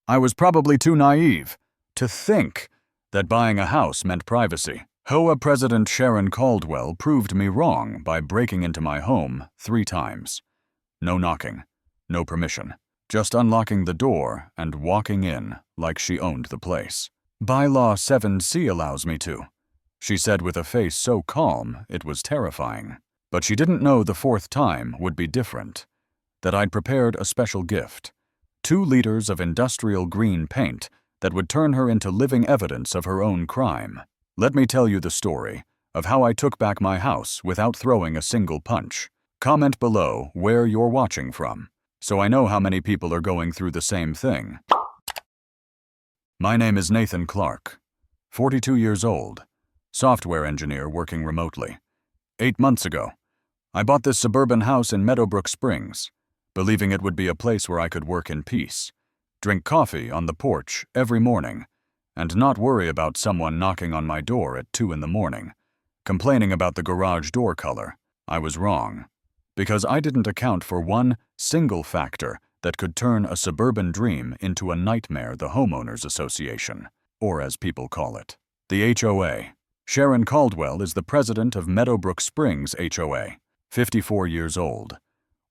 I was probably too naive to think that buying a house meant privacy. HOA President Sharon Caldwell proved me wrong by breaking into my home 3 times. No knocking, no permission, just unlocking the door and walking in like she owned the place. Bylaw 7C allows me to, she said with a face so calm it was terrifying. But she didn't know the 4th time would be different, that I'd prepared a special gift, 2 liters of industrial green paint that would turn her into living evidence of her own crime. Let me tell you the story of how I took back my house without throwing a single punch. Comment below where you're watching from, so I know how many people are going through the same thing. My name is Nathan Clarke, 42 years old, software engineer working remotely. 8 months ago, I bought this suburban house in Meadowbrook Springs, believing it would be a place where I could work in peace, drink coffee on the porch every morning, and not worry about someone knocking on my door at 2 in the morning, complaining about the garage door color. I was wrong, because I didn't account for one single factor that could turn a suburban dream into a nightmare: the homeowners association, or as people call it, the HOA. Sharon Caldwell is the president of Meadowbrook Springs HOA, 54 years old,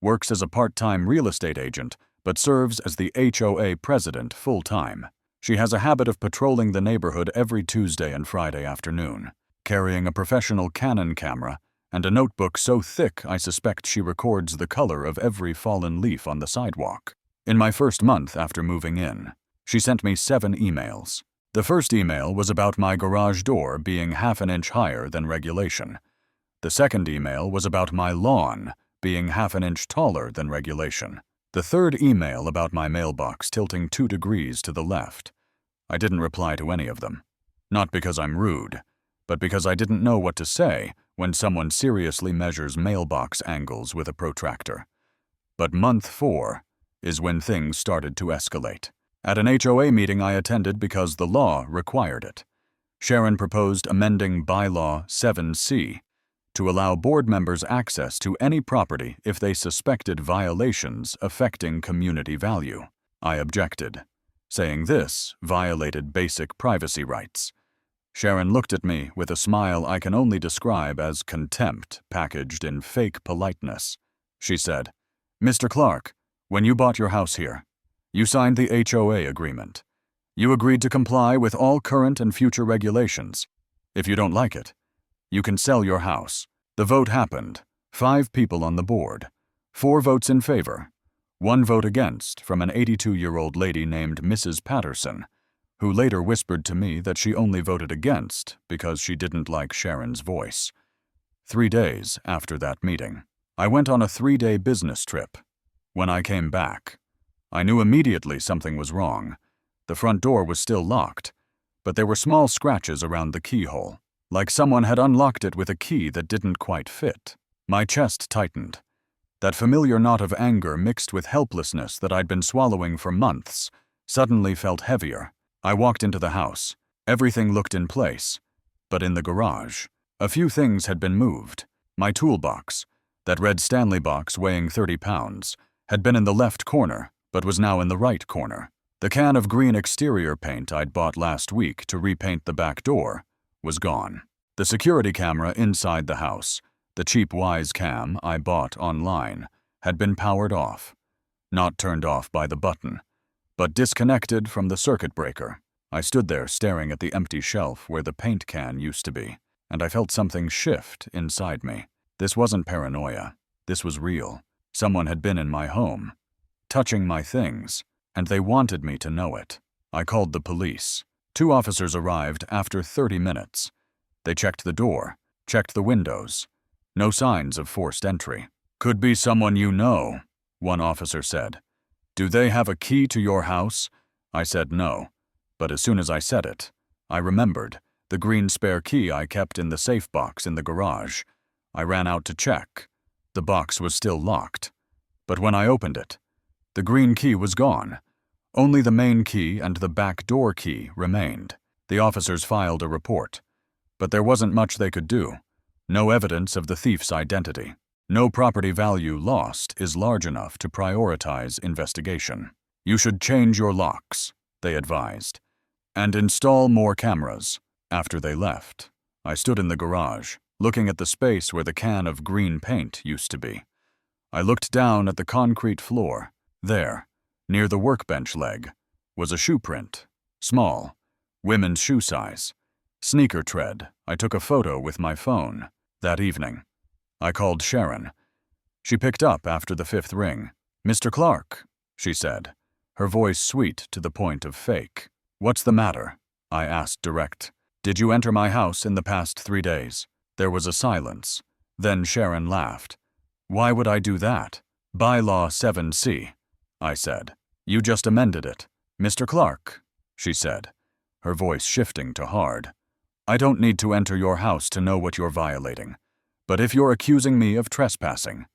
works as a part-time real estate agent, but serves as the HOA president full-time. She has a habit of patrolling the neighborhood every Tuesday and Friday afternoon, carrying a professional Canon camera and a notebook so thick I suspect she records the color of every fallen leaf on the sidewalk. In my first month after moving in, she sent me 7 emails. The first email was about my garage door being half an inch higher than regulation. The second email was about my lawn being half an inch taller than regulation. The third email about my mailbox tilting 2 degrees to the left. I didn't reply to any of them. Not because I'm rude, but because I didn't know what to say when someone seriously measures mailbox angles with a protractor. But month 4 is when things started to escalate. At an HOA meeting I attended because the law required it, Sharon proposed amending bylaw 7C to allow board members access to any property if they suspected violations affecting community value. I objected, saying this violated basic privacy rights. Sharon looked at me with a smile I can only describe as contempt packaged in fake politeness. She said, "Mr. Clarke, when you bought your house here, you signed the HOA agreement. You agreed to comply with all current and future regulations. If you don't like it, you can sell your house." The vote happened. 5 people on the board. 4 votes in favor. 1 vote against from an 82-year-old lady named Mrs. Patterson, who later whispered to me that she only voted against because she didn't like Sharon's voice. 3 days after that meeting, I went on a 3-day business trip. When I came back, I knew immediately something was wrong. The front door was still locked, but there were small scratches around the keyhole, like someone had unlocked it with a key that didn't quite fit. My chest tightened. That familiar knot of anger mixed with helplessness that I'd been swallowing for months suddenly felt heavier. I walked into the house. Everything looked in place, but in the garage, a few things had been moved. My toolbox, that red Stanley box weighing 30 pounds, had been in the left corner, but was now in the right corner. The can of green exterior paint I'd bought last week to repaint the back door was gone. The security camera inside the house, the cheap Wise Cam I bought online, had been powered off. Not turned off by the button, but disconnected from the circuit breaker. I stood there staring at the empty shelf where the paint can used to be, and I felt something shift inside me. This wasn't paranoia. This was real. Someone had been in my home, touching my things, and they wanted me to know it. I called the police. 2 officers arrived after 30 minutes. They checked the door, checked the windows. No signs of forced entry. "Could be someone you know," one officer said. "Do they have a key to your house?" I said no, but as soon as I said it, I remembered the green spare key I kept in the safe box in the garage. I ran out to check. The box was still locked, but when I opened it, the green key was gone. Only the main key and the back door key remained. The officers filed a report, but there wasn't much they could do. No evidence of the thief's identity. No property value lost is large enough to prioritize investigation. "You should change your locks," they advised, and install more cameras. After they left, I stood in the garage, looking at the space where the can of green paint used to be. I looked down at the concrete floor. There, near the workbench leg, was a shoe print, small, women's shoe size, sneaker tread. I took a photo with my phone. That evening, I called Sharon. She picked up after the 5th ring. "Mr. Clarke," she said, her voice sweet to the point of fake. "What's the matter?" I asked direct. "Did you enter my house in the past 3 days?" There was a silence. Then Sharon laughed. "Why would I do that?" "Bylaw 7C, I said. "You just amended it." "Mr. Clarke," she said, her voice shifting to hard, "I don't need to enter your house to know what you're violating. But if you're accusing me of trespassing,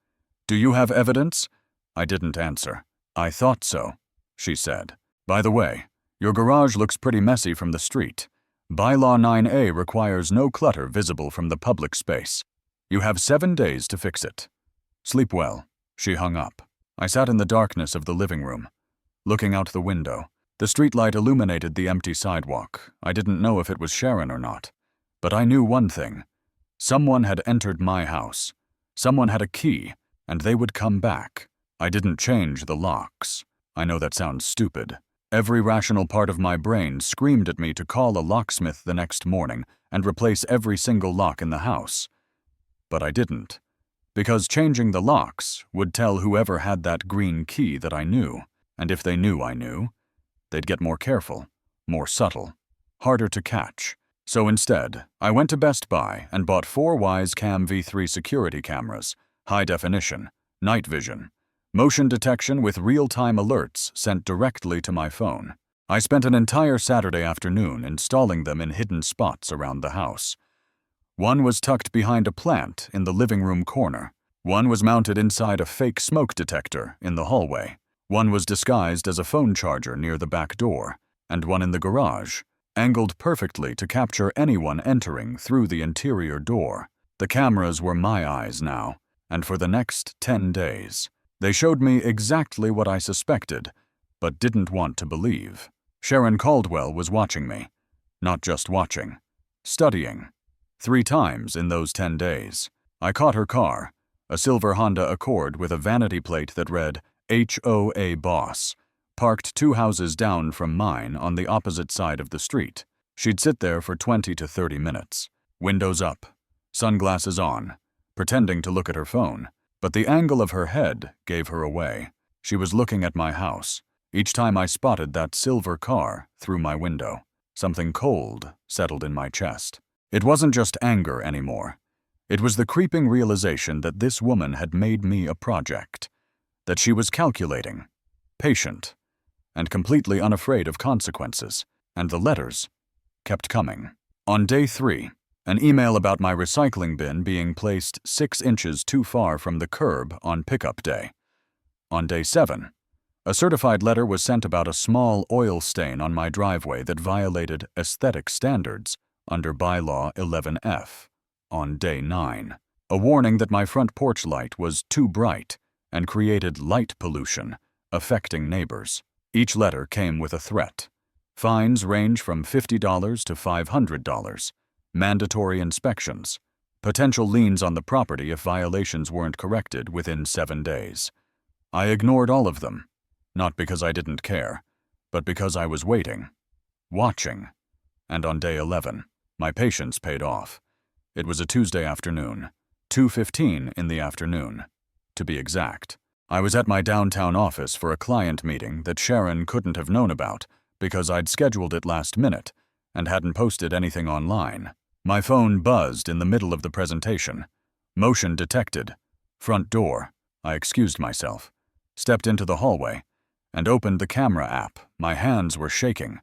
do you have evidence?" I didn't answer. "I thought so," she said. "By the way, your garage looks pretty messy from the street. Bylaw 9A requires no clutter visible from the public space. You have 7 days to fix it. Sleep well." She hung up. I sat in the darkness of the living room, looking out the window. The streetlight illuminated the empty sidewalk. I didn't know if it was Sharon or not. But I knew one thing. Someone had entered my house. Someone had a key, and they would come back. I didn't change the locks. I know that sounds stupid. Every rational part of my brain screamed at me to call a locksmith the next morning and replace every single lock in the house. But I didn't, because changing the locks would tell whoever had that green key that I knew, and if they knew I knew, they'd get more careful, more subtle, harder to catch. So instead, I went to Best Buy and bought 4 Wyze Cam V3 security cameras, high definition, night vision, motion detection with real-time alerts sent directly to my phone. I spent an entire Saturday afternoon installing them in hidden spots around the house. One was tucked behind a plant in the living room corner. One was mounted inside a fake smoke detector in the hallway. One was disguised as a phone charger near the back door, and one in the garage, angled perfectly to capture anyone entering through the interior door. The cameras were my eyes now, and for the next 10 days. They showed me exactly what I suspected, but didn't want to believe. Sharon Caldwell was watching me. Not just watching. Studying. 3 times in those 10 days. I caught her car, a silver Honda Accord with a vanity plate that read, HOA Boss, parked 2 houses down from mine on the opposite side of the street. She'd sit there for 20 to 30 minutes, windows up, sunglasses on, pretending to look at her phone. But the angle of her head gave her away. She was looking at my house. Each time I spotted that silver car through my window, something cold settled in my chest. It wasn't just anger anymore. It was the creeping realization that this woman had made me a project, that she was calculating, patient, and completely unafraid of consequences, and the letters kept coming. On day 3, an email about my recycling bin being placed 6 inches too far from the curb on pickup day. On day 7, a certified letter was sent about a small oil stain on my driveway that violated aesthetic standards under bylaw 11F. On day 9, a warning that my front porch light was too bright and created light pollution, affecting neighbors. Each letter came with a threat. Fines range from $50 to $500. Mandatory inspections, potential liens on the property if violations weren't corrected within 7 days. I ignored all of them, not because I didn't care, but because I was waiting, watching. And on day 11, my patience paid off. It was a Tuesday afternoon, 2:15 in the afternoon, to be exact. I was at my downtown office for a client meeting that Sharon couldn't have known about because I'd scheduled it last minute and hadn't posted anything online. My phone buzzed in the middle of the presentation. Motion detected. Front door. I excused myself, stepped into the hallway, and opened the camera app. My hands were shaking.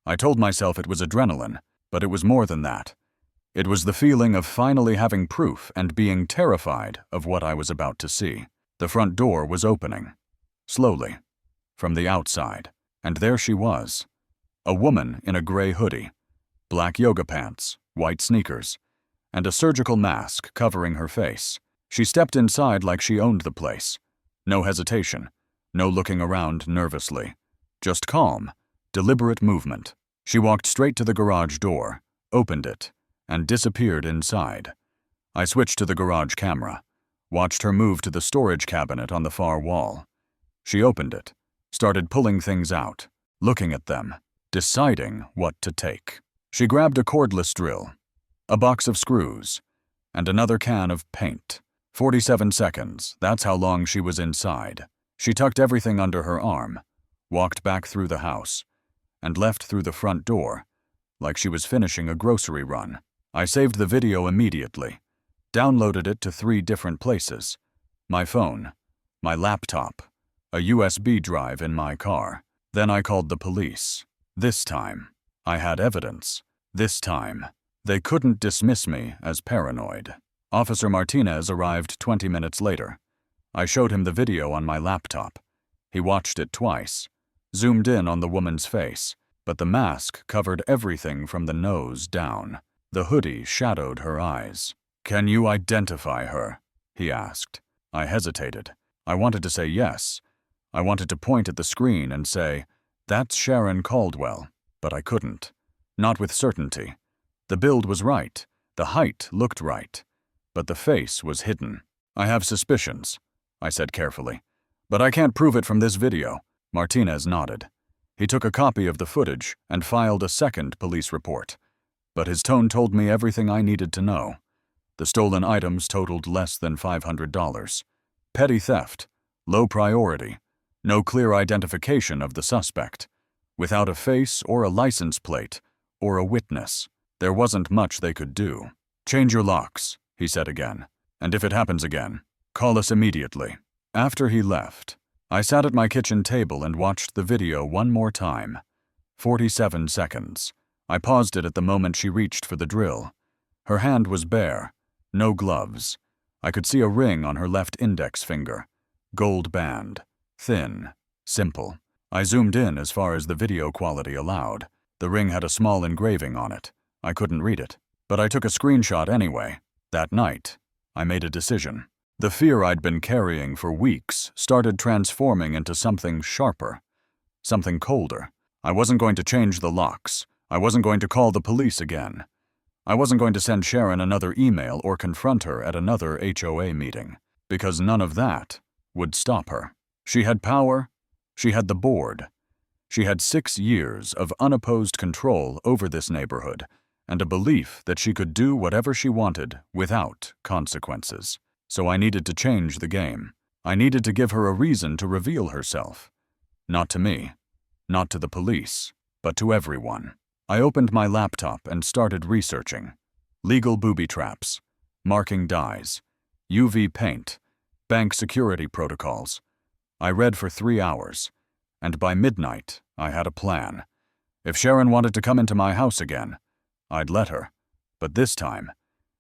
I told myself it was adrenaline, but it was more than that. It was the feeling of finally having proof and being terrified of what I was about to see. The front door was opening, slowly, from the outside, and there she was. A woman in a gray hoodie, black yoga pants, white sneakers, and a surgical mask covering her face. She stepped inside like she owned the place. No hesitation, no looking around nervously. Just calm, Deliberate movement. She walked straight to the garage door, opened it, and disappeared inside. I switched to the garage camera, watched her move to the storage cabinet on the far wall. She opened it, started pulling things out, looking at them, deciding what to take. She grabbed a cordless drill, a box of screws, and another can of paint. 47 seconds, that's how long she was inside. She tucked everything under her arm, walked back through the house, and left through the front door, like she was finishing a grocery run. I saved the video immediately, downloaded it to 3 different places: my phone, my laptop, a USB drive in my car. Then I called the police. This time, I had evidence. This time, they couldn't dismiss me as paranoid. Officer Martinez arrived 20 minutes later. I showed him the video on my laptop. He watched it twice, zoomed in on the woman's face, but the mask covered everything from the nose down. The hoodie shadowed her eyes. "Can you identify her?" he asked. I hesitated. I wanted to say yes. I wanted to point at the screen and say, "That's Sharon Caldwell," but I couldn't. Not with certainty. The build was right. The height looked right. But the face was hidden. "I have suspicions," I said carefully, "but I can't prove it from this video." Martinez nodded. He took a copy of the footage and filed a second police report. But his tone told me everything I needed to know. The stolen items totaled less than $500. Petty theft, low priority, no clear identification of the suspect. Without a face or a license plate or a witness, there wasn't much they could do. "Change your locks," he said again, "and if it happens again, call us immediately." After he left, I sat at my kitchen table and watched the video one more time. 47 seconds. I paused it at the moment she reached for the drill. Her hand was bare, no gloves. I could see a ring on her left index finger. Gold band. Thin. Simple. I zoomed in as far as the video quality allowed. The ring had a small engraving on it. I couldn't read it, but I took a screenshot anyway. That night, I made a decision. The fear I'd been carrying for weeks started transforming into something sharper, something colder. I wasn't going to change the locks. I wasn't going to call the police again. I wasn't going to send Sharon another email or confront her at another HOA meeting, because none of that would stop her. She had power. She had the board. She had 6 years of unopposed control over this neighborhood and a belief that she could do whatever she wanted without consequences. So I needed to change the game. I needed to give her a reason to reveal herself. Not to me, not to the police, but to everyone. I opened my laptop and started researching. Legal booby traps, marking dyes, UV paint, bank security protocols. I read for 3 hours, and by midnight, I had a plan. If Sharon wanted to come into my house again, I'd let her. But this time,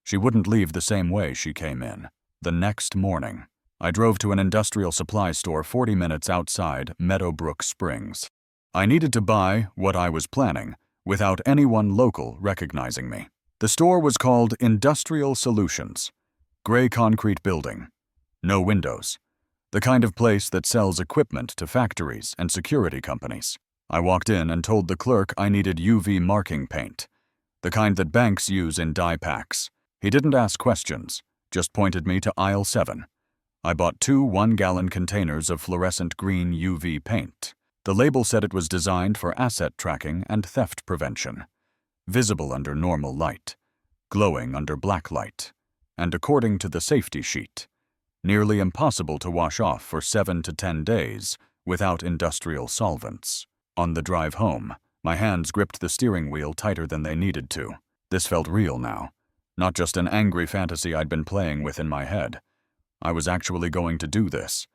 she wouldn't leave the same way she came in. The next morning, I drove to an industrial supply store 40 minutes outside Meadowbrook Springs. I needed to buy what I was planning without anyone local recognizing me. The store was called Industrial Solutions. Gray concrete building. No windows. The kind of place that sells equipment to factories and security companies. I walked in and told the clerk I needed UV marking paint, the kind that banks use in dye packs. He didn't ask questions, just pointed me to aisle 7. I bought 2 one-gallon containers of fluorescent green UV paint. The label said it was designed for asset tracking and theft prevention, visible under normal light, glowing under black light, and according to the safety sheet, nearly impossible to wash off for 7 to 10 days without industrial solvents. On the drive home, my hands gripped the steering wheel tighter than they needed to. This felt real now, not just an angry fantasy I'd been playing with in my head. I was actually going to do this.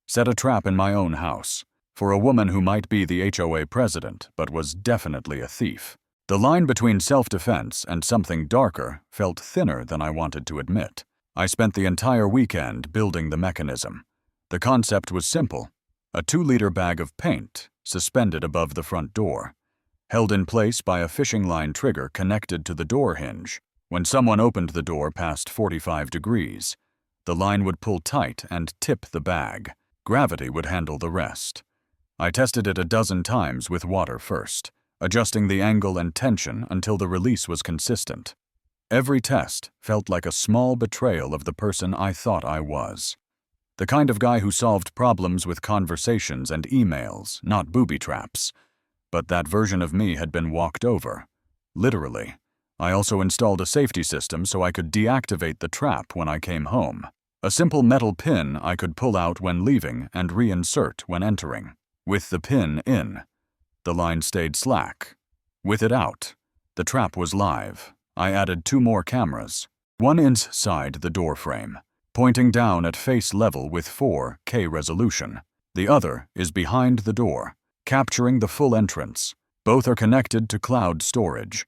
Set a trap in my own house, for a woman who might be the HOA president but was definitely a thief. The line between self-defense and something darker felt thinner than I wanted to admit. I spent the entire weekend building the mechanism. The concept was simple: a 2-liter bag of paint suspended above the front door, held in place by a fishing line trigger connected to the door hinge. When someone opened the door past 45 degrees, the line would pull tight and tip the bag. Gravity would handle the rest. I tested it a dozen times with water first, adjusting the angle and tension until the release was consistent. Every test felt like a small betrayal of the person I thought I was. The kind of guy who solved problems with conversations and emails, not booby traps. But that version of me had been walked over. Literally. I also installed a safety system so I could deactivate the trap when I came home. A simple metal pin I could pull out when leaving and reinsert when entering. With the pin in, the line stayed slack. With it out, the trap was live. I added 2 more cameras, one inside the door frame, pointing down at face level with 4K resolution. The other is behind the door, capturing the full entrance. Both are connected to cloud storage.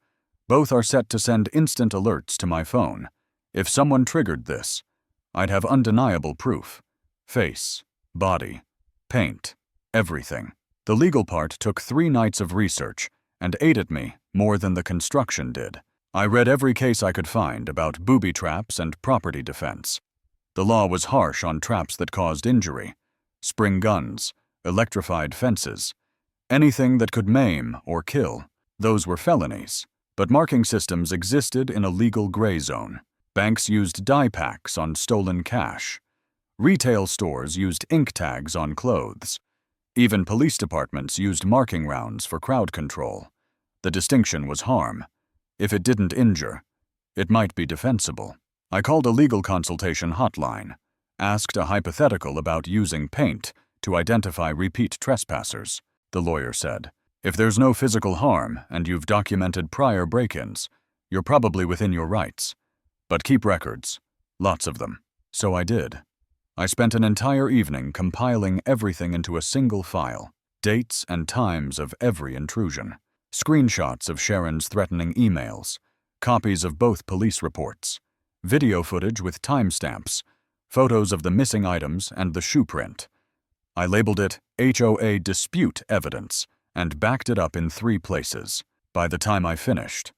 Both are set to send instant alerts to my phone. If someone triggered this, I'd have undeniable proof. Face, body, paint, everything. The legal part took 3 nights of research and ate at me more than the construction did. I read every case I could find about booby traps and property defense. The law was harsh on traps that caused injury. Spring guns, electrified fences, anything that could maim or kill. Those were felonies. But marking systems existed in a legal gray zone. Banks used die packs on stolen cash. Retail stores used ink tags on clothes. Even police departments used marking rounds for crowd control. The distinction was harm. If it didn't injure, it might be defensible. I called a legal consultation hotline, asked a hypothetical about using paint to identify repeat trespassers. The lawyer said, "If there's no physical harm and you've documented prior break-ins, you're probably within your rights. But keep records, lots of them." So I did. I spent an entire evening compiling everything into a single file, dates and times of every intrusion, screenshots of Sharon's threatening emails, copies of both police reports, video footage with timestamps, photos of the missing items and the shoe print. I labeled it HOA dispute evidence and backed it up in 3 places. By the time I finished,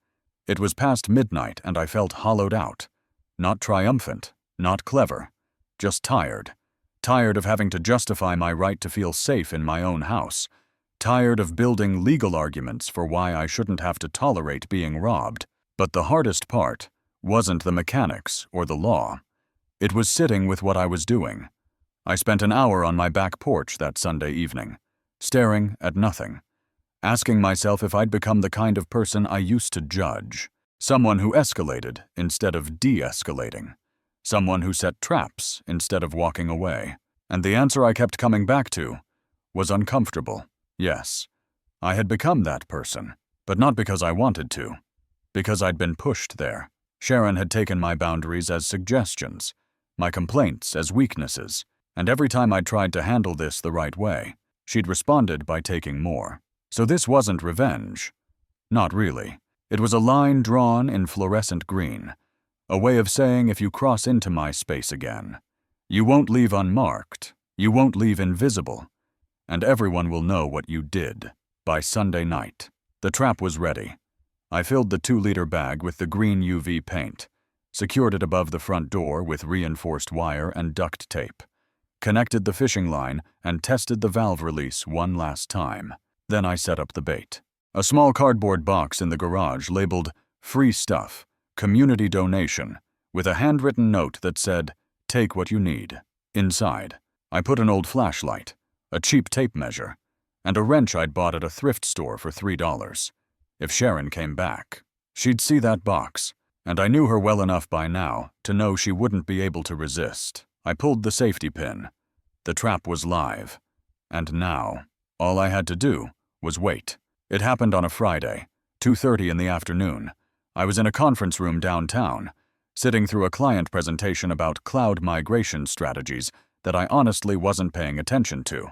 it was past midnight and I felt hollowed out. Not triumphant, not clever, just tired. Tired of having to justify my right to feel safe in my own house. Tired of building legal arguments for why I shouldn't have to tolerate being robbed. But the hardest part wasn't the mechanics or the law. It was sitting with what I was doing. I spent an hour on my back porch that Sunday evening, staring at nothing, asking myself if I'd become the kind of person I used to judge. Someone who escalated instead of de-escalating. Someone who set traps instead of walking away. And the answer I kept coming back to was uncomfortable. Yes, I had become that person, but not because I wanted to. Because I'd been pushed there. Sharon had taken my boundaries as suggestions, my complaints as weaknesses, and every time I'd tried to handle this the right way, she'd responded by taking more. So this wasn't revenge. Not really. It was a line drawn in fluorescent green, a way of saying if you cross into my space again, you won't leave unmarked, you won't leave invisible, and everyone will know what you did. By Sunday night, the trap was ready. I filled the 2-liter bag with the green UV paint, secured it above the front door with reinforced wire and duct tape, connected the fishing line, and tested the valve release one last time. Then I set up the bait. A small cardboard box in the garage labeled "Free Stuff, Community Donation," with a handwritten note that said, "Take what you need." Inside, I put an old flashlight, a cheap tape measure, and a wrench I'd bought at a thrift store for $3. If Sharon came back, she'd see that box, and I knew her well enough by now to know she wouldn't be able to resist. I pulled the safety pin. The trap was live, and now, all I had to do was wait. It happened on a Friday, 2:30 in the afternoon. I was in a conference room downtown, sitting through a client presentation about cloud migration strategies that I honestly wasn't paying attention to.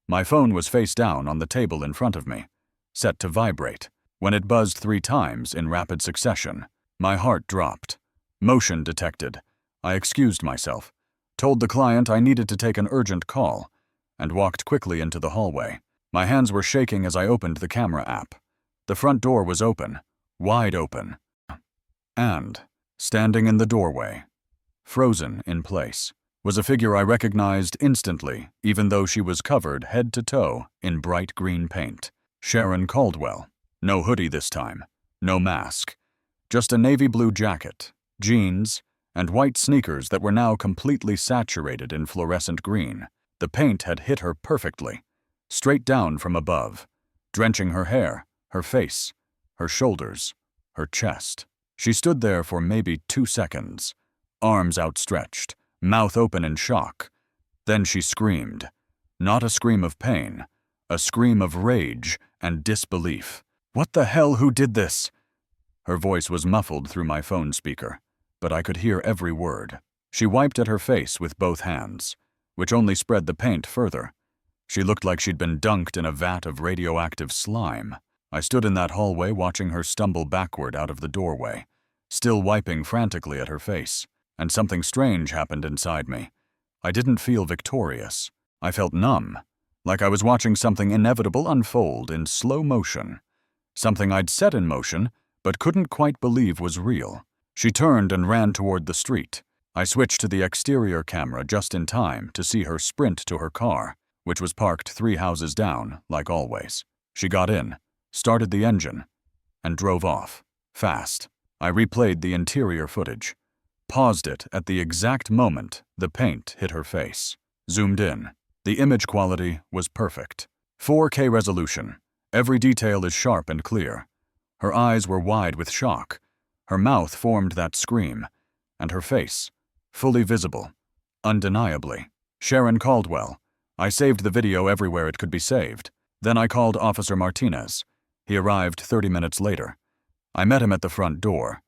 My phone was face down on the table in front of me, set to vibrate. When it buzzed 3 times in rapid succession, my heart dropped. Motion detected. I excused myself, told the client I needed to take an urgent call, and walked quickly into the hallway. My hands were shaking as I opened the camera app. The front door was open, wide open. And, standing in the doorway, frozen in place, was a figure I recognized instantly, even though she was covered head to toe in bright green paint. Sharon Caldwell. No hoodie this time. No mask. Just a navy blue jacket, jeans, and white sneakers that were now completely saturated in fluorescent green. The paint had hit her perfectly, straight down from above, drenching her hair, her face, her shoulders, her chest. She stood there for maybe 2 seconds, arms outstretched, mouth open in shock. Then she screamed. Not a scream of pain, a scream of rage and disbelief. "What the hell, who did this?" Her voice was muffled through my phone speaker, but I could hear every word. She wiped at her face with both hands, which only spread the paint further. She looked like she'd been dunked in a vat of radioactive slime. I stood in that hallway watching her stumble backward out of the doorway, still wiping frantically at her face, and something strange happened inside me. I didn't feel victorious. I felt numb, like I was watching something inevitable unfold in slow motion. Something I'd set in motion, but couldn't quite believe was real. She turned and ran toward the street. I switched to the exterior camera just in time to see her sprint to her car, which was parked 3 houses down, like always. She got in, started the engine, and drove off, fast. I replayed the interior footage, paused it at the exact moment the paint hit her face, zoomed in. The image quality was perfect. 4K resolution. Every detail is sharp and clear. Her eyes were wide with shock. Her mouth formed that scream, and her face, fully visible, undeniably. Sharon Caldwell. I saved the video everywhere it could be saved. Then I called Officer Martinez. He arrived 30 minutes later. I met him at the front door,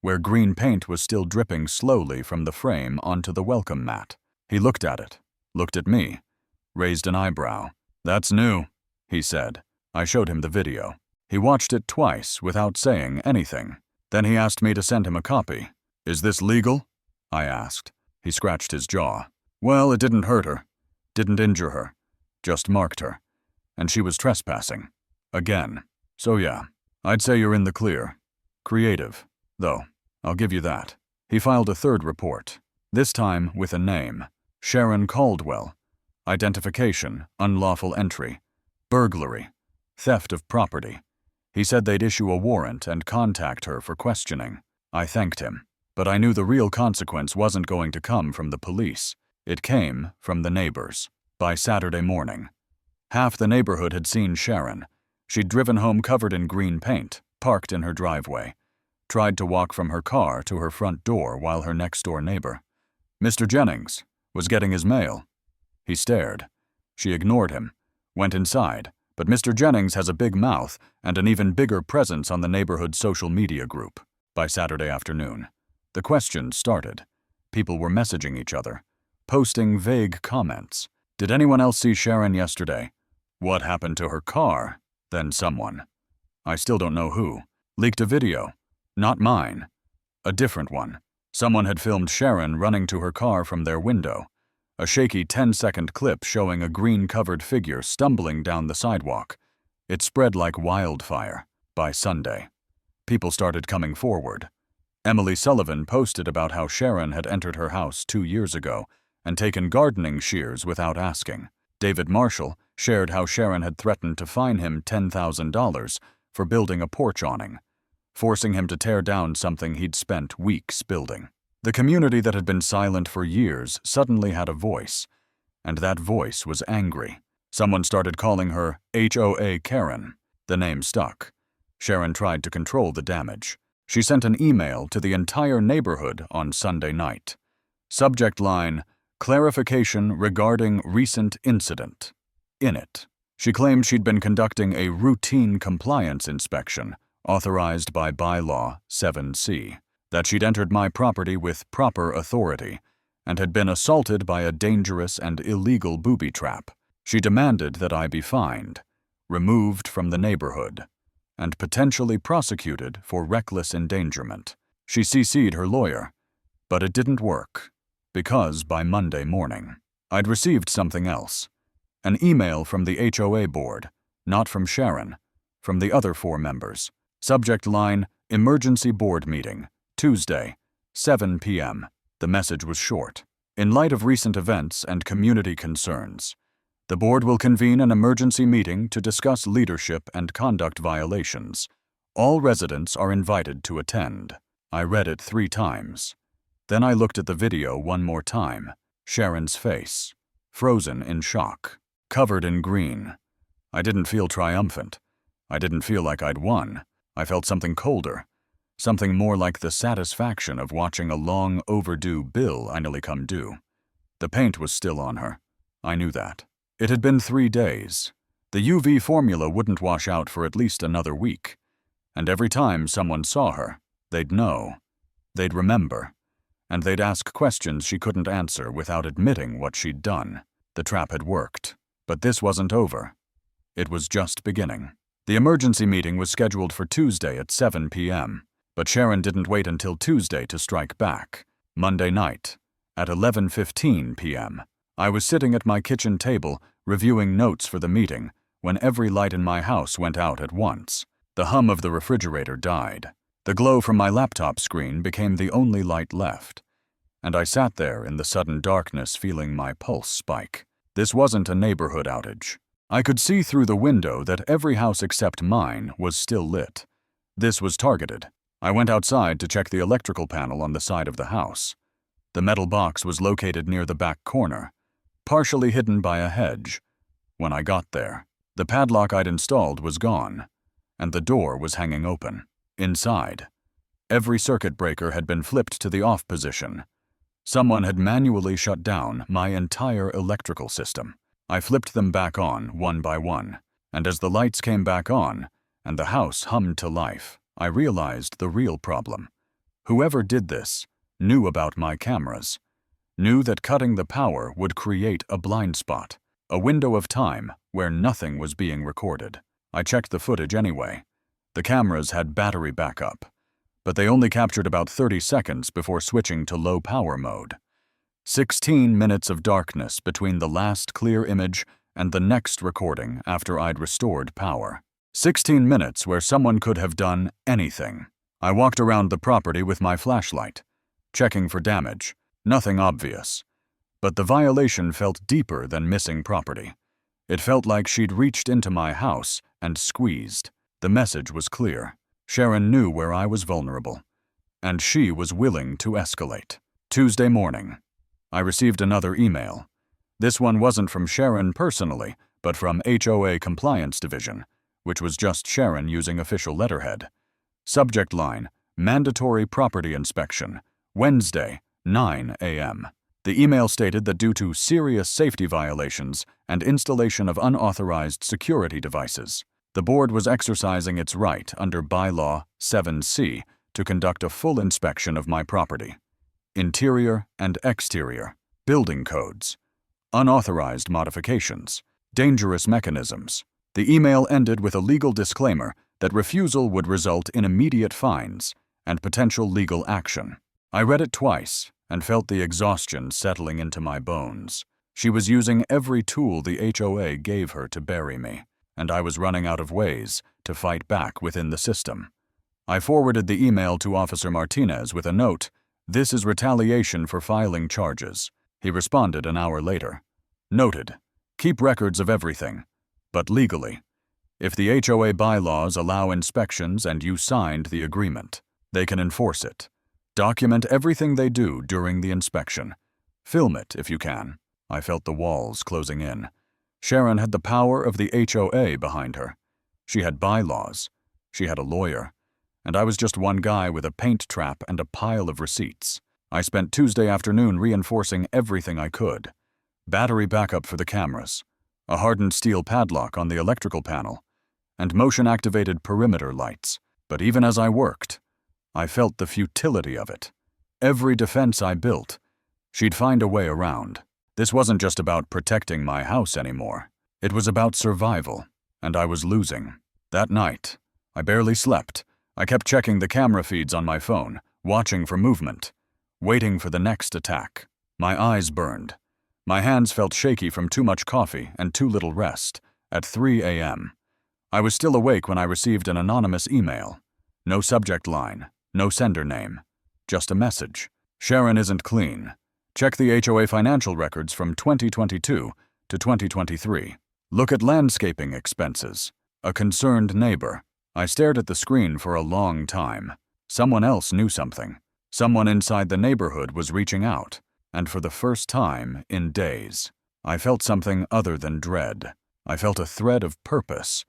where green paint was still dripping slowly from the frame onto the welcome mat. He looked at it, looked at me, raised an eyebrow. "That's new," he said. I showed him the video. He watched it twice without saying anything. Then he asked me to send him a copy. "Is this legal?" I asked. He scratched his jaw. "Well, it didn't hurt her. Didn't injure her. Just marked her. And she was trespassing. Again. So yeah, I'd say you're in the clear. Creative, though. I'll give you that." He filed a third report, this time with a name. Sharon Caldwell. Identification, unlawful entry, burglary, theft of property. He said they'd issue a warrant and contact her for questioning. I thanked him, but I knew the real consequence wasn't going to come from the police. It came from the neighbors. By Saturday morning, half the neighborhood had seen Sharon. She'd driven home covered in green paint, parked in her driveway, tried to walk from her car to her front door while her next-door neighbor, Mr. Jennings, was getting his mail. He stared. She ignored him, went inside, but Mr. Jennings has a big mouth and an even bigger presence on the neighborhood social media group. By Saturday afternoon, the questions started. People were messaging each other, posting vague comments. "Did anyone else see Sharon yesterday? What happened to her car?" Then someone, I still don't know who, leaked a video. Not mine. A different one. Someone had filmed Sharon running to her car from their window. A shaky 10-second clip showing a green-covered figure stumbling down the sidewalk. It spread like wildfire. By Sunday, people started coming forward. Emily Sullivan posted about how Sharon had entered her house 2 years ago and taken gardening shears without asking. David Marshall shared how Sharon had threatened to fine him $10,000 for building a porch awning, forcing him to tear down something he'd spent weeks building. The community that had been silent for years suddenly had a voice, and that voice was angry. Someone started calling her HOA Karen. The name stuck. Sharon tried to control the damage. She sent an email to the entire neighborhood on Sunday night. Subject line, "Clarification regarding recent incident." In it, she claimed she'd been conducting a routine compliance inspection authorized by bylaw 7C, that she'd entered my property with proper authority and had been assaulted by a dangerous and illegal booby trap. She demanded that I be fined, removed from the neighborhood, and potentially prosecuted for reckless endangerment. She CC'd her lawyer, but it didn't work, because by Monday morning, I'd received something else. An email from the HOA board, not from Sharon, from the other 4 members. Subject line, "Emergency board meeting, Tuesday, 7 p.m. The message was short. In light of recent events and community concerns, the board will convene an emergency meeting to discuss leadership and conduct violations. All residents are invited to attend. I read it 3 times. Then I looked at the video one more time. Sharon's face, frozen in shock, covered in green. I didn't feel triumphant. I didn't feel like I'd won. I felt something colder, something more like the satisfaction of watching a long overdue bill finally come due. The paint was still on her. I knew that. It had been 3 days. The UV formula wouldn't wash out for at least another week. And every time someone saw her, they'd know. They'd remember. And they'd ask questions she couldn't answer without admitting what she'd done. The trap had worked. But this wasn't over. It was just beginning. The emergency meeting was scheduled for Tuesday at 7 p.m., but Sharon didn't wait until Tuesday to strike back. Monday night, at 11:15 p.m., I was sitting at my kitchen table reviewing notes for the meeting when every light in my house went out at once. The hum of the refrigerator died. The glow from my laptop screen became the only light left, and I sat there in the sudden darkness feeling my pulse spike. This wasn't a neighborhood outage. I could see through the window that every house except mine was still lit. This was targeted. I went outside to check the electrical panel on the side of the house. The metal box was located near the back corner, partially hidden by a hedge. When I got there, the padlock I'd installed was gone, and the door was hanging open. Inside, every circuit breaker had been flipped to the off position. Someone had manually shut down my entire electrical system. I flipped them back on one by one, and as the lights came back on and the house hummed to life, I realized the real problem. Whoever did this knew about my cameras, knew that cutting the power would create a blind spot, a window of time where nothing was being recorded. I checked the footage anyway. The cameras had battery backup, but they only captured about 30 seconds before switching to low power mode. 16 minutes of darkness between the last clear image and the next recording after I'd restored power. 16 minutes where someone could have done anything. I walked around the property with my flashlight, checking for damage. Nothing obvious. But the violation felt deeper than missing property. It felt like she'd reached into my house and squeezed. The message was clear. Sharon knew where I was vulnerable, and she was willing to escalate. Tuesday morning, I received another email. This one wasn't from Sharon personally, but from HOA Compliance Division, which was just Sharon using official letterhead. Subject line, Mandatory Property Inspection, Wednesday, 9 a.m. The email stated that due to serious safety violations and installation of unauthorized security devices, the board was exercising its right under bylaw 7C to conduct a full inspection of my property. Interior and exterior, building codes, unauthorized modifications, dangerous mechanisms. The email ended with a legal disclaimer that refusal would result in immediate fines and potential legal action. I read it twice and felt the exhaustion settling into my bones. She was using every tool the HOA gave her to bury me, and I was running out of ways to fight back within the system. I forwarded the email to Officer Martinez with a note, "This is retaliation for filing charges." He responded an hour later. Noted, keep records of everything, but legally. If the HOA bylaws allow inspections and you signed the agreement, they can enforce it. Document everything they do during the inspection. Film it if you can. I felt the walls closing in. Sharon had the power of the HOA behind her. She had bylaws. She had a lawyer. And I was just one guy with a paint trap and a pile of receipts. I spent Tuesday afternoon reinforcing everything I could. Battery backup for the cameras, a hardened steel padlock on the electrical panel, and motion-activated perimeter lights. But even as I worked, I felt the futility of it. Every defense I built, she'd find a way around. This wasn't just about protecting my house anymore. It was about survival, and I was losing. That night, I barely slept. I kept checking the camera feeds on my phone, watching for movement, waiting for the next attack. My eyes burned. My hands felt shaky from too much coffee and too little rest. At 3 a.m., I was still awake when I received an anonymous email. No subject line, no sender name, just a message. Sharon isn't clean. Check the HOA financial records from 2022 to 2023. Look at landscaping expenses. A concerned neighbor. I stared at the screen for a long time. Someone else knew something. Someone inside the neighborhood was reaching out. And for the first time in days, I felt something other than dread. I felt a thread of purpose.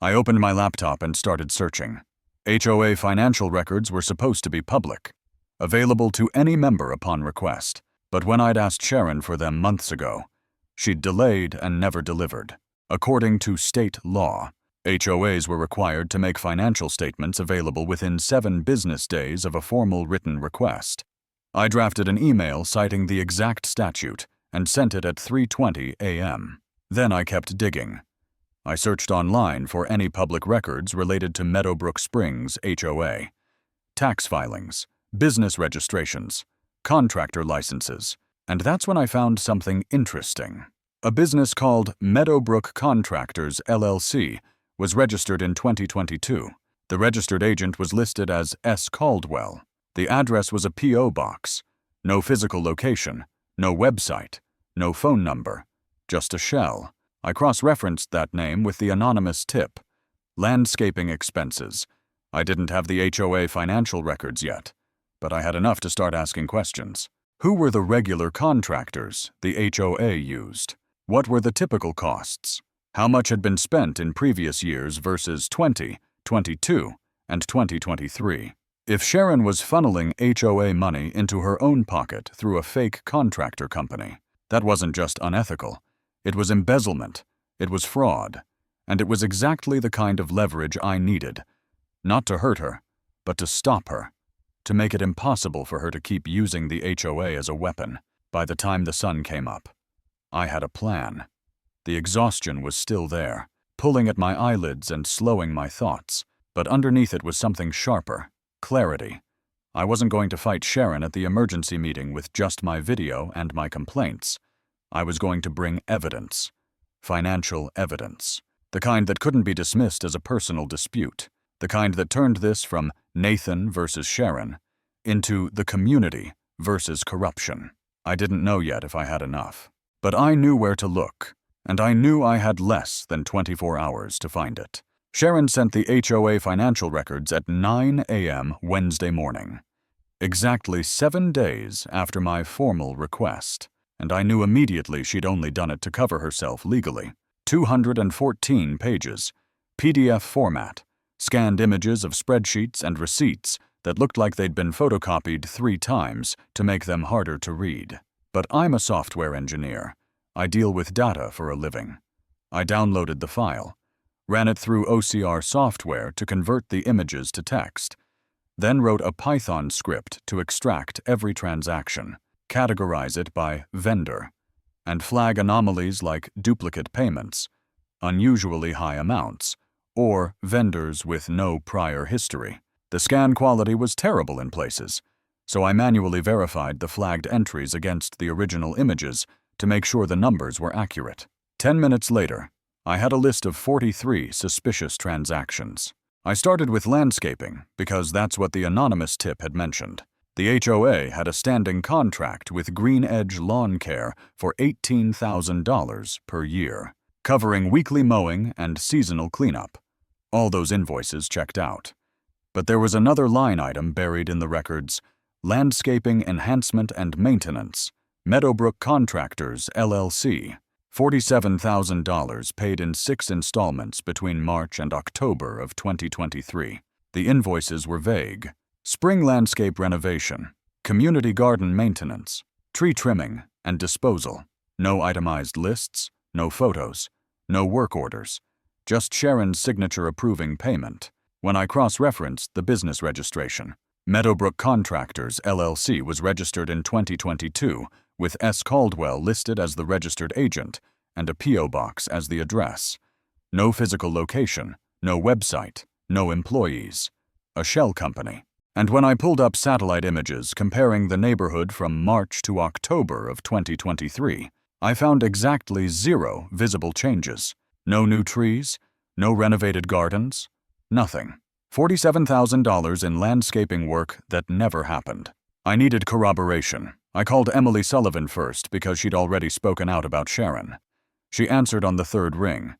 I opened my laptop and started searching. HOA financial records were supposed to be public, available to any member upon request. But when I'd asked Sharon for them months ago, she'd delayed and never delivered. According to state law, HOAs were required to make financial statements available within 7 business days of a formal written request. I drafted an email citing the exact statute and sent it at 3:20 a.m. Then I kept digging. I searched online for any public records related to Meadowbrook Springs HOA, tax filings, business registrations, contractor licenses, and that's when I found something interesting. A business called Meadowbrook Contractors LLC was registered in 2022. The registered agent was listed as S. Caldwell. The address was a P.O. box. No physical location, no website, no phone number, just a shell. I cross-referenced that name with the anonymous tip. Landscaping expenses. I didn't have the HOA financial records yet, but I had enough to start asking questions. Who were the regular contractors the HOA used? What were the typical costs? How much had been spent in previous years versus 2022 and 2023? If Sharon was funneling HOA money into her own pocket through a fake contractor company, that wasn't just unethical. It was embezzlement, it was fraud, and it was exactly the kind of leverage I needed, not to hurt her, but to stop her, to make it impossible for her to keep using the HOA as a weapon. By the time the sun came up, I had a plan. The exhaustion was still there, pulling at my eyelids and slowing my thoughts, but underneath it was something sharper, clarity. I wasn't going to fight Sharon at the emergency meeting with just my video and my complaints. I was going to bring evidence, financial evidence, the kind that couldn't be dismissed as a personal dispute, the kind that turned this from Nathan versus Sharon into the community versus corruption. I didn't know yet if I had enough, but I knew where to look, and I knew I had less than 24 hours to find it. Sharon sent the HOA financial records at 9 a.m. Wednesday morning, exactly 7 days after my formal request, and I knew immediately she'd only done it to cover herself legally. 214 pages, PDF format, scanned images of spreadsheets and receipts that looked like they'd been photocopied 3 times to make them harder to read. But I'm a software engineer. I deal with data for a living. I downloaded the file, ran it through OCR software to convert the images to text, then wrote a Python script to extract every transaction, categorize it by vendor, and flag anomalies like duplicate payments, unusually high amounts, or vendors with no prior history. The scan quality was terrible in places, so I manually verified the flagged entries against the original images to make sure the numbers were accurate. 10 minutes later, I had a list of 43 suspicious transactions. I started with landscaping because that's what the anonymous tip had mentioned. The HOA had a standing contract with Green Edge Lawn Care for $18,000 per year, covering weekly mowing and seasonal cleanup. All those invoices checked out. But there was another line item buried in the records: Landscaping Enhancement and Maintenance, Meadowbrook Contractors LLC, $47,000 paid in 6 installments between March and October of 2023. The invoices were vague. Spring landscape renovation, community garden maintenance, tree trimming and disposal. No itemized lists, no photos, no work orders, just Sharon's signature approving payment. When I cross-referenced the business registration, Meadowbrook Contractors LLC was registered in 2022 with S. Caldwell listed as the registered agent and a P.O. box as the address. No physical location, no website, no employees. A shell company. And when I pulled up satellite images comparing the neighborhood from March to October of 2023, I found exactly 0 visible changes. No new trees, no renovated gardens, nothing. $47,000 in landscaping work that never happened. I needed corroboration, I called Emily Sullivan first because she'd already spoken out about Sharon. She answered on the third ring.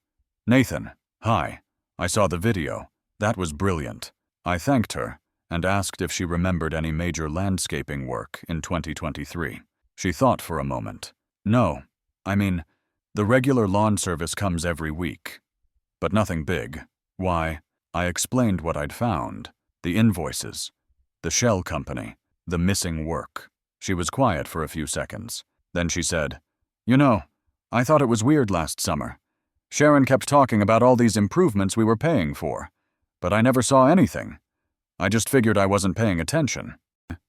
"Nathan, hi. I saw the video. That was brilliant." I thanked her and asked if she remembered any major landscaping work in 2023. She thought for a moment. "No. I mean, the regular lawn service comes every week. But nothing big. Why?" I explained what I'd found. The invoices. The shell company. The missing work. She was quiet for a few seconds. Then she said, "You know, I thought it was weird last summer. Sharon kept talking about all these improvements we were paying for, but I never saw anything. I just figured I wasn't paying attention."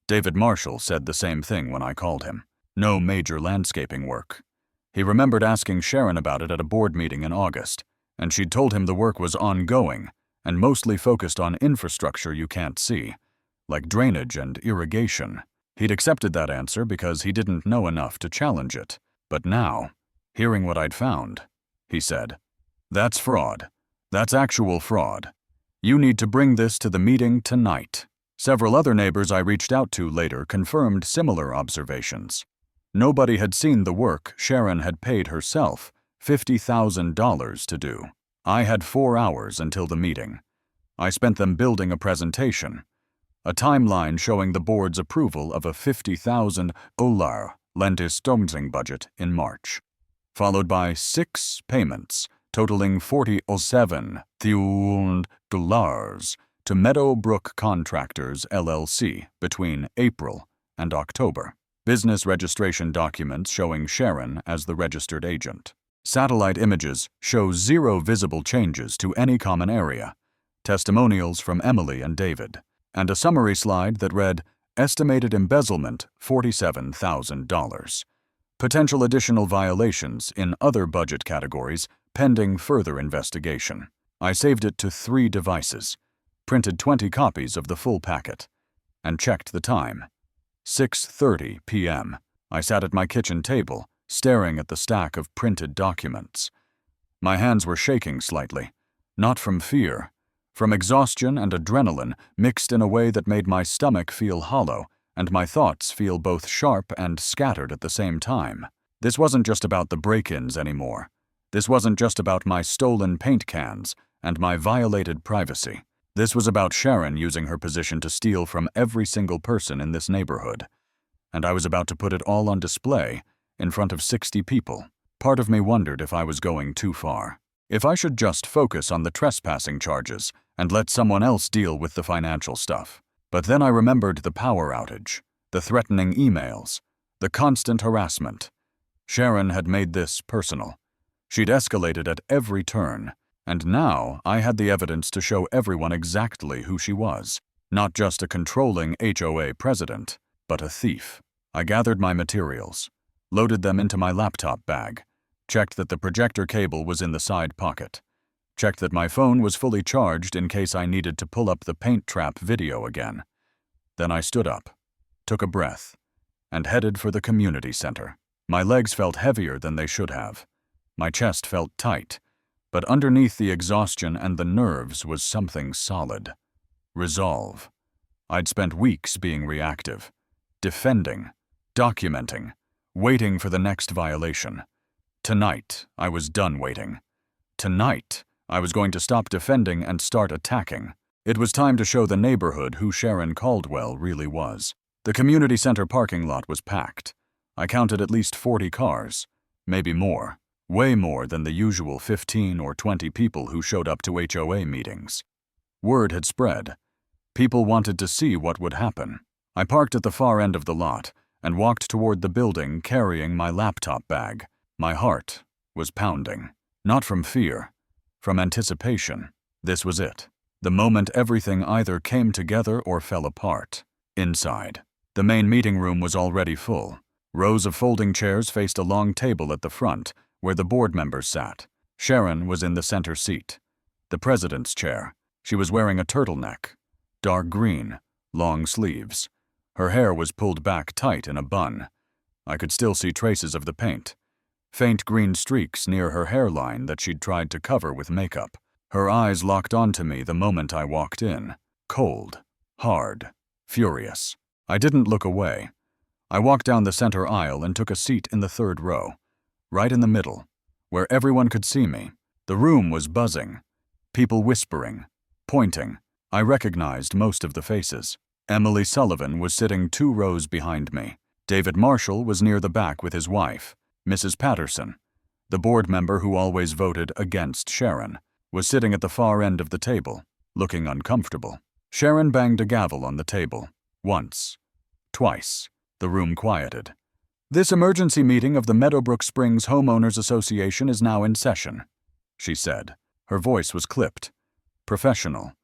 David Marshall said the same thing when I called him. No major landscaping work. He remembered asking Sharon about it at a board meeting in August, and she'd told him the work was ongoing and mostly focused on infrastructure you can't see, like drainage and irrigation. He'd accepted that answer because he didn't know enough to challenge it. But now, hearing what I'd found, he said, "That's fraud. That's actual fraud. You need to bring this to the meeting tonight." Several other neighbors I reached out to later confirmed similar observations. Nobody had seen the work Sharon had paid herself $50,000 to do. I had 4 hours until the meeting. I spent them building a presentation, a timeline showing the board's approval of a $50,000 landestomsing budget in March, followed by 6 payments totaling $47,000 to Meadowbrook Contractors LLC between April and October. Business registration documents showing Sharon as the registered agent. Satellite images show 0 visible changes to any common area. Testimonials from Emily and David. And a summary slide that read, "Estimated embezzlement $47,000. Potential additional violations in other budget categories pending further investigation." I saved it to 3 devices, printed 20 copies of the full packet, and checked the time. 6:30 p.m. I sat at my kitchen table, staring at the stack of printed documents. My hands were shaking slightly, not from fear, from exhaustion and adrenaline mixed in a way that made my stomach feel hollow and my thoughts feel both sharp and scattered at the same time. This wasn't just about the break-ins anymore. This wasn't just about my stolen paint cans and my violated privacy. This was about Sharon using her position to steal from every single person in this neighborhood. And I was about to put it all on display in front of 60 people. Part of me wondered if I was going too far. If I should just focus on the trespassing charges and let someone else deal with the financial stuff. But then I remembered the power outage, the threatening emails, the constant harassment. Sharon had made this personal. She'd escalated at every turn, and now I had the evidence to show everyone exactly who she was. Not just a controlling HOA president, but a thief. I gathered my materials, loaded them into my laptop bag, checked that the projector cable was in the side pocket, checked that my phone was fully charged in case I needed to pull up the paint trap video again. Then I stood up, took a breath, and headed for the community center. My legs felt heavier than they should have. My chest felt tight, but underneath the exhaustion and the nerves was something solid. Resolve. I'd spent weeks being reactive, defending, documenting, waiting for the next violation. Tonight, I was done waiting. Tonight, I was going to stop defending and start attacking. It was time to show the neighborhood who Sharon Caldwell really was. The community center parking lot was packed. I counted at least 40 cars, maybe more. Way more than the usual 15 or 20 people who showed up to HOA meetings. Word had spread. People wanted to see what would happen. I parked at the far end of the lot and walked toward the building carrying my laptop bag. My heart was pounding. Not from fear, from anticipation. This was it. The moment everything either came together or fell apart. Inside. The main meeting room was already full. Rows of folding chairs faced a long table at the front, where the board members sat. Sharon was in the center seat, the president's chair. She was wearing a turtleneck, dark green, long sleeves. Her hair was pulled back tight in a bun. I could still see traces of the paint, faint green streaks near her hairline that she'd tried to cover with makeup. Her eyes locked onto me the moment I walked in, cold, hard, furious. I didn't look away. I walked down the center aisle and took a seat in the third row, right in the middle, where everyone could see me. The room was buzzing, people whispering, pointing. I recognized most of the faces. Emily Sullivan was sitting 2 rows behind me. David Marshall was near the back with his wife. Mrs. Patterson, the board member who always voted against Sharon, was sitting at the far end of the table, looking uncomfortable. Sharon banged a gavel on the table. Once. Twice. The room quieted. "This emergency meeting of the Meadowbrook Springs Homeowners Association is now in session," she said. Her voice was clipped, professional,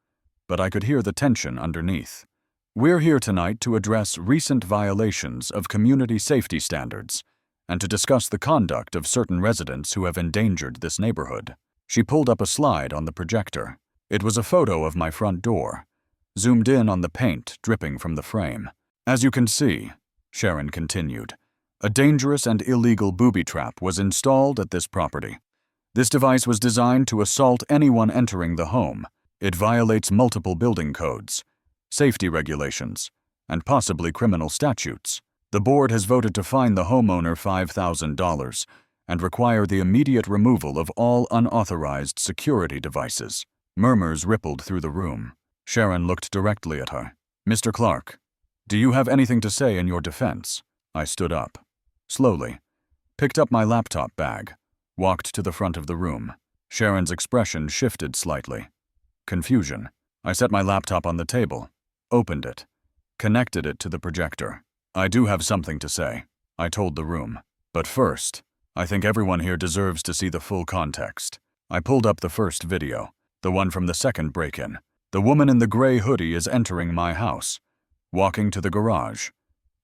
but I could hear the tension underneath. "We're here tonight to address recent violations of community safety standards and to discuss the conduct of certain residents who have endangered this neighborhood." She pulled up a slide on the projector. It was a photo of my front door, zoomed in on the paint dripping from the frame. "As you can see," Sharon continued, "a dangerous and illegal booby trap was installed at this property. This device was designed to assault anyone entering the home. It violates multiple building codes, safety regulations, and possibly criminal statutes. The board has voted to fine the homeowner $5,000 and require the immediate removal of all unauthorized security devices." Murmurs rippled through the room. Sharon looked directly at her. "Mr. Clarke, do you have anything to say in your defense?" I stood up, slowly, picked up my laptop bag, walked to the front of the room. Sharon's expression shifted slightly. Confusion. I set my laptop on the table, opened it, connected it to the projector. "I do have something to say," I told the room. "But first, I think everyone here deserves to see the full context." I pulled up the first video, the one from the second break-in. The woman in the gray hoodie is entering my house, walking to the garage,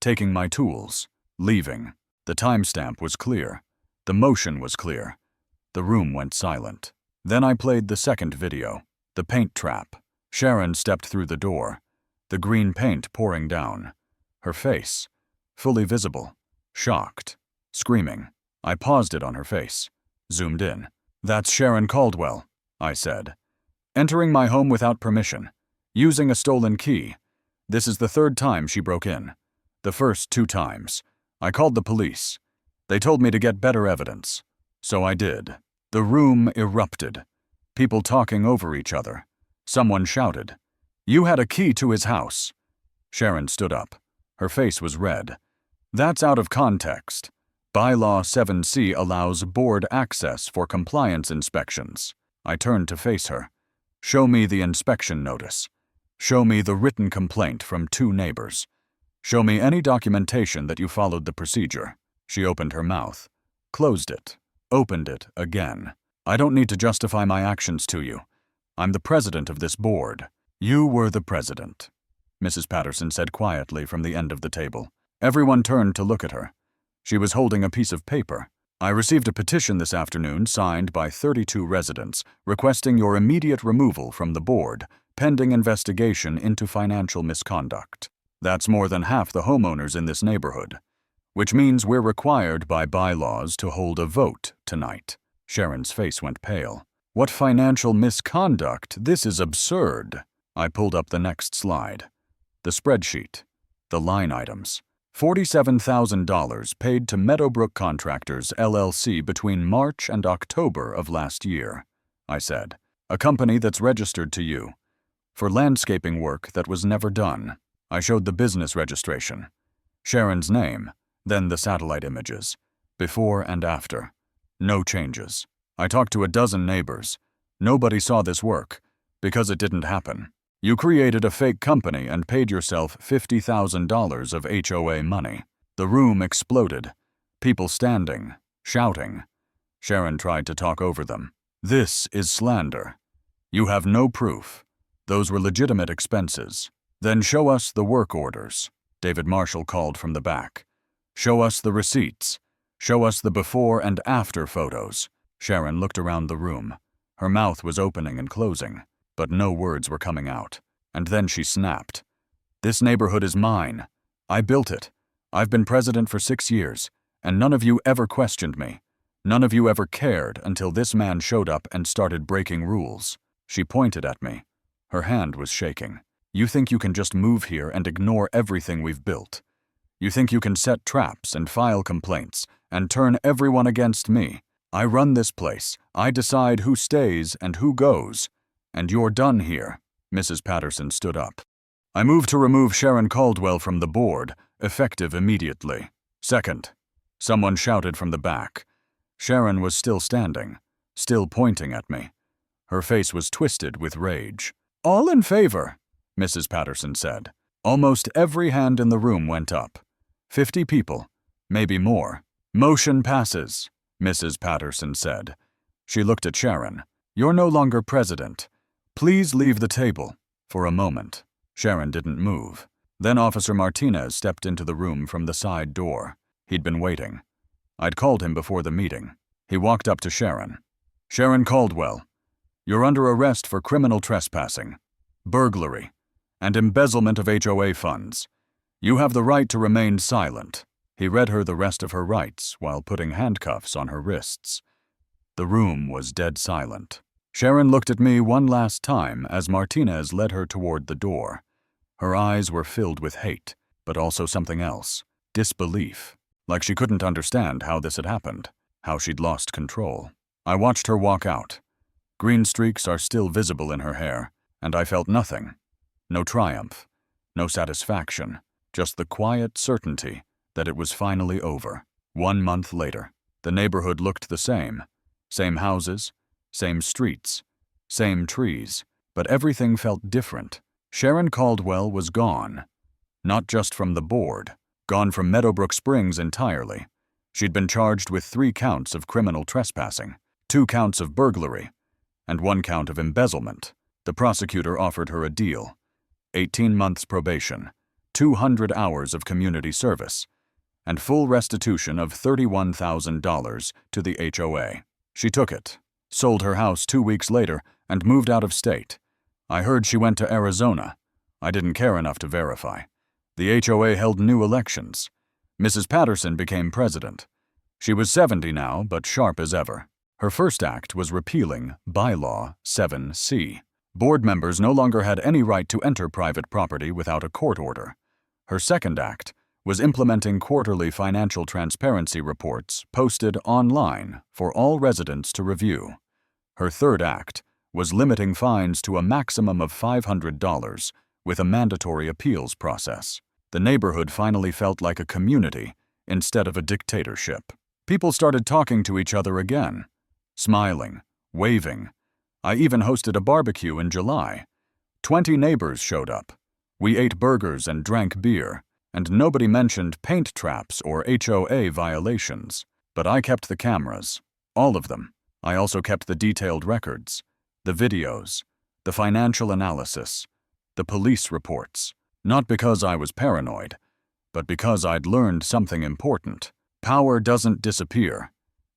taking my tools, leaving. The timestamp was clear. The motion was clear. The room went silent. Then I played the second video, the paint trap. Sharon stepped through the door, the green paint pouring down. Her face, fully visible, shocked, screaming. I paused it on her face, zoomed in. "That's Sharon Caldwell," I said. "Entering my home without permission, using a stolen key. This is the 3rd time she broke in. The first 2 times. I called the police. They told me to get better evidence. So I did." The room erupted. People talking over each other. Someone shouted, "You had a key to his house." Sharon stood up. Her face was red. "That's out of context. Bylaw 7C allows board access for compliance inspections." I turned to face her. "Show me the inspection notice. Show me the written complaint from 2 neighbors. Show me any documentation that you followed the procedure." She opened her mouth, closed it, opened it again. "I don't need to justify my actions to you. I'm the president of this board." "You were the president," Mrs. Patterson said quietly from the end of the table. Everyone turned to look at her. She was holding a piece of paper. "I received a petition this afternoon signed by 32 residents requesting your immediate removal from the board, pending investigation into financial misconduct. That's more than half the homeowners in this neighborhood, which means we're required by bylaws to hold a vote tonight." Sharon's face went pale. "What financial misconduct? This is absurd." I pulled up the next slide. The spreadsheet. The line items. $47,000 paid to Meadowbrook Contractors, LLC between March and October of last year, I said. "A company that's registered to you. For landscaping work that was never done." I showed the business registration. Sharon's name, then the satellite images. Before and after. No changes. I talked to a dozen neighbors. Nobody saw this work, because it didn't happen. You created a fake company and paid yourself $50,000 of HOA money. The room exploded. People standing, shouting. Sharon tried to talk over them. "This is slander. You have no proof. Those were legitimate expenses. Then show us the work orders," David Marshall called from the back. "Show us the receipts. Show us the before and after photos." Sharon looked around the room. Her mouth was opening and closing, but no words were coming out. And then she snapped. "This neighborhood is mine. I built it. I've been president for 6 years, and none of you ever questioned me. None of you ever cared until this man showed up and started breaking rules." She pointed at me. Her hand was shaking. "You think you can just move here and ignore everything we've built. You think you can set traps and file complaints and turn everyone against me. I run this place. I decide who stays and who goes. And you're done here." Mrs. Patterson stood up. "I move to remove Sharon Caldwell from the board, effective immediately." "Second," someone shouted from the back. Sharon was still standing, still pointing at me. Her face was twisted with rage. "All in favor," Mrs. Patterson said. Almost every hand in the room went up. 50 people, maybe more. "Motion passes," Mrs. Patterson said. She looked at Sharon. "You're no longer president. Please leave the table." For a moment, Sharon didn't move. Then Officer Martinez stepped into the room from the side door. He'd been waiting. I'd called him before the meeting. He walked up to Sharon. "Sharon Caldwell, you're under arrest for criminal trespassing, burglary, and embezzlement of HOA funds. You have the right to remain silent." He read her the rest of her rights while putting handcuffs on her wrists. The room was dead silent. Sharon looked at me one last time as Martinez led her toward the door. Her eyes were filled with hate, but also something else, disbelief, like she couldn't understand how this had happened, how she'd lost control. I watched her walk out. Green streaks are still visible in her hair, and I felt nothing. No triumph, no satisfaction, just the quiet certainty that it was finally over. 1 month later, the neighborhood looked the same. Same houses, same streets, same trees, but everything felt different. Sharon Caldwell was gone. Not just from the board, gone from Meadowbrook Springs entirely. She'd been charged with 3 counts of criminal trespassing, 2 counts of burglary, and 1 count of embezzlement. The prosecutor offered her a deal: 18 months probation, 200 hours of community service, and full restitution of $31,000 to the HOA. She took it, sold her house 2 weeks later, and moved out of state. I heard she went to Arizona. I didn't care enough to verify. The HOA held new elections. Mrs. Patterson became president. She was 70 now, but sharp as ever. Her first act was repealing bylaw 7C. Board members no longer had any right to enter private property without a court order. Her second act was implementing quarterly financial transparency reports posted online for all residents to review. Her third act was limiting fines to a maximum of $500 with a mandatory appeals process. The neighborhood finally felt like a community instead of a dictatorship. People started talking to each other again, smiling, waving. I even hosted a barbecue in July. 20 neighbors showed up. We ate burgers and drank beer, and nobody mentioned paint traps or HOA violations. But I kept the cameras, all of them. I also kept the detailed records, the videos, the financial analysis, the police reports. Not because I was paranoid, but because I'd learned something important. Power doesn't disappear.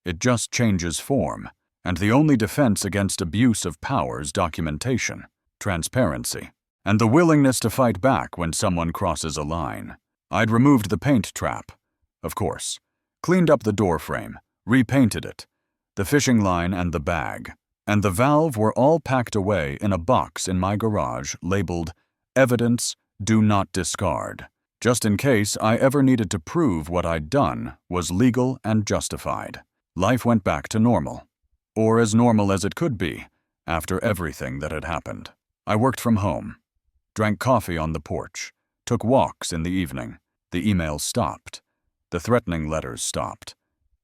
It just changes form. And the only defense against abuse of power is documentation, transparency, and the willingness to fight back when someone crosses a line. I'd removed the paint trap, of course, cleaned up the door frame, repainted it, the fishing line and the bag, and the valve were all packed away in a box in my garage labeled "Evidence Do Not Discard," just in case I ever needed to prove what I'd done was legal and justified. Life went back to normal. Or as normal as it could be, after everything that had happened. I worked from home, drank coffee on the porch, took walks in the evening. The emails stopped. The threatening letters stopped.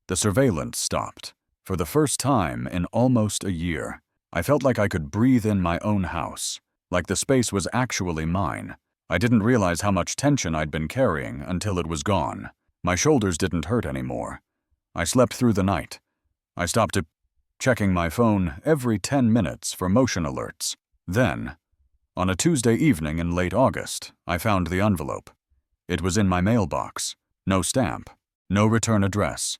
The surveillance stopped. For the first time in almost a year, I felt like I could breathe in my own house, like the space was actually mine. I didn't realize how much tension I'd been carrying until it was gone. My shoulders didn't hurt anymore. I slept through the night. I stopped checking my phone every 10 minutes for motion alerts. Then, on a Tuesday evening in late August, I found the envelope. It was in my mailbox. No stamp, no return address,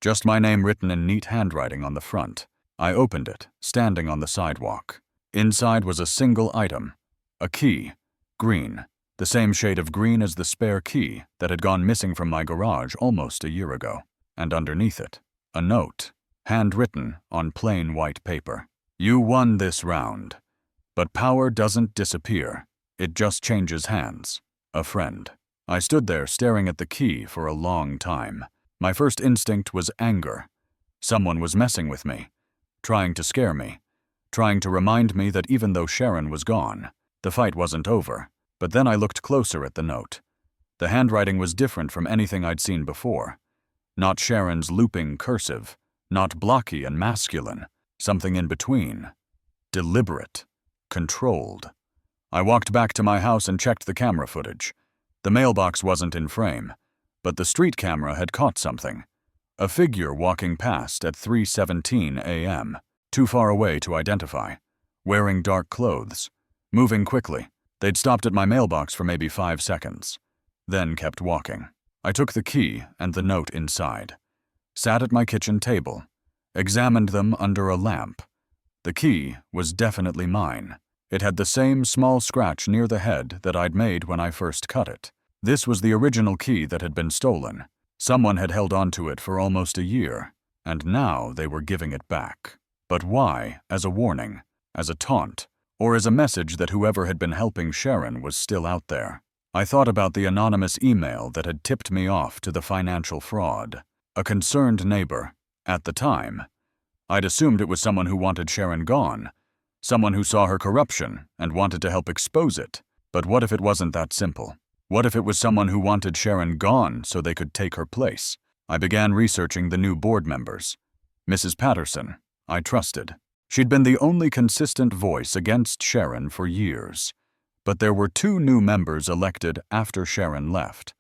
just my name written in neat handwriting on the front. I opened it, standing on the sidewalk. Inside was a single item, a key, green, the same shade of green as the spare key that had gone missing from my garage almost a year ago. And underneath it, a note, handwritten on plain white paper. "You won this round, but power doesn't disappear. It just changes hands. A friend." I stood there staring at the key for a long time. My first instinct was anger. Someone was messing with me, trying to scare me, trying to remind me that even though Sharon was gone, the fight wasn't over. But then I looked closer at the note. The handwriting was different from anything I'd seen before. Not Sharon's looping cursive, not blocky and masculine, something in between. Deliberate, controlled. I walked back to my house and checked the camera footage. The mailbox wasn't in frame, but the street camera had caught something. A figure walking past at 3:17 a.m., too far away to identify, wearing dark clothes, moving quickly. They'd stopped at my mailbox for maybe 5 seconds, then kept walking. I took the key and the note inside, sat at my kitchen table, examined them under a lamp. The key was definitely mine. It had the same small scratch near the head that I'd made when I first cut it. This was the original key that had been stolen. Someone had held onto it for almost a year, and now they were giving it back. But why? As a warning, as a taunt, or as a message that whoever had been helping Sharon was still out there? I thought about the anonymous email that had tipped me off to the financial fraud. A concerned neighbor. At the time, I'd assumed it was someone who wanted Sharon gone, someone who saw her corruption and wanted to help expose it. But what if it wasn't that simple? What if it was someone who wanted Sharon gone so they could take her place? I began researching the new board members. Mrs. Patterson, I trusted. She'd been the only consistent voice against Sharon for years. But there were 2 new members elected after Sharon left.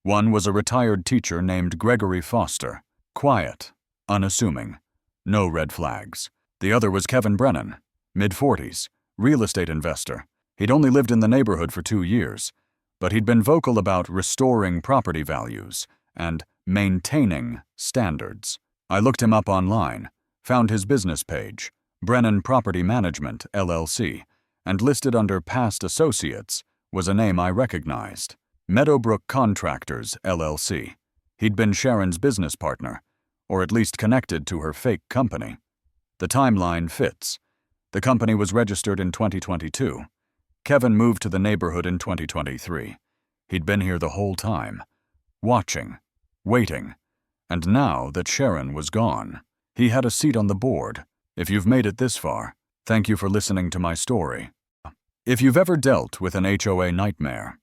One was a retired teacher named Gregory Foster, quiet, unassuming, no red flags. The other was Kevin Brennan, mid-40s, real estate investor. He'd only lived in the neighborhood for 2 years, but he'd been vocal about restoring property values and maintaining standards. I looked him up online, found his business page, Brennan Property Management, LLC, and listed under past associates was a name I recognized. Meadowbrook Contractors, LLC. He'd been Sharon's business partner, or at least connected to her fake company. The timeline fits. The company was registered in 2022. Kevin moved to the neighborhood in 2023. He'd been here the whole time, watching, waiting, and now that Sharon was gone, he had a seat on the board. If you've made it this far, thank you for listening to my story. If you've ever dealt with an HOA nightmare,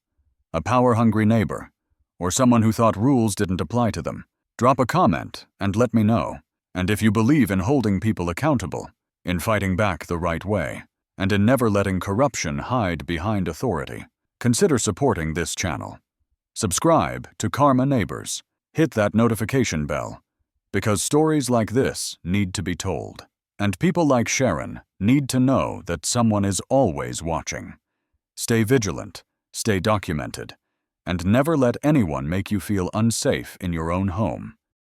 a power-hungry neighbor, or someone who thought rules didn't apply to them, drop a comment and let me know. And if you believe in holding people accountable, in fighting back the right way, and in never letting corruption hide behind authority, consider supporting this channel. Subscribe to Karma Neighbors. Hit that notification bell, because stories like this need to be told. And people like Sharon need to know that someone is always watching. Stay vigilant, stay documented, and never let anyone make you feel unsafe in your own home.